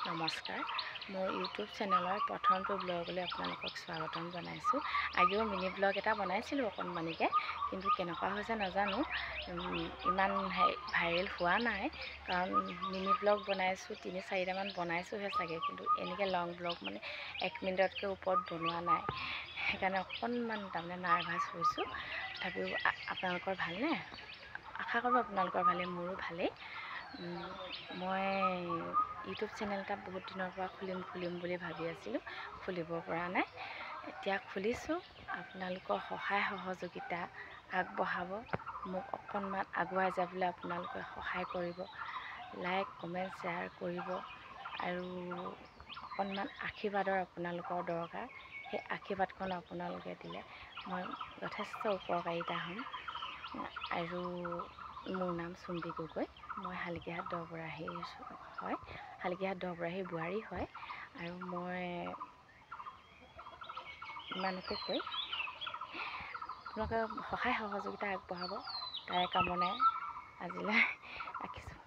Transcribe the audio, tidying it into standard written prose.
নমস্কাৰ। মোৰ ইউটিউব চেনেলৰ প্ৰথমটো ব্লগলৈ আপোনালোকক স্বাগতম জনাইছোঁ। আগেও মিনি ব্লগ এটা বনাইছিলোঁ অকণমানিকৈ, কিন্তু কেনেকুৱা হৈছে নাজানো, ইমান ভাইৰেল হোৱা নাই। কাৰণ মিনি ব্লগ বনাইছোঁ 3-4টামান বনাইছোঁহে চাগে, কিন্তু এনেকৈ লং ব্লগ মানে 1 মিনিটতকৈ ওপৰত বনোৱা নাই। সেইকাৰণে অকণমান তাৰমানে নাৰ্ভাছ হৈছোঁ। তথাপিও আপোনালোকৰ ভালনে? আশা কৰোঁ আপোনালোকৰ ভালেই, মোৰো ভালেই। মই ইউটিউব চেনেল এটা বহুত দিনৰ পৰা খুলিম বুলি ভাবি আছিলোঁ, খুলিব পৰা নাই। এতিয়া খুলিছোঁ। আপোনালোকৰ সহায় সহযোগিতা আগবঢ়াব, মোক অকণমান আগুৱাই যাবলৈ আপোনালোকে সহায় কৰিব। লাইক কমেণ্ট শ্বেয়াৰ কৰিব আৰু অকণমান আশীৰ্বাদৰ আপোনালোকৰ দৰকাৰ। সেই আশীৰ্বাদখন আপোনালোকে দিলে মই যথেষ্ট উপকাৰিতা হ'ম। আৰু মোৰ নাম চুম্বী গগৈ, মই শালিকীহাট দহবৰাহী হয়, শালিকীহাট দহবৰাহী বোৱাৰী হয়। আৰু মই ইমানকে কৈ আপোনালোকে সহায় সহযোগিতা আগবঢ়াব, তাৰে কামনাই আজিলৈ ৰাখিছোঁ।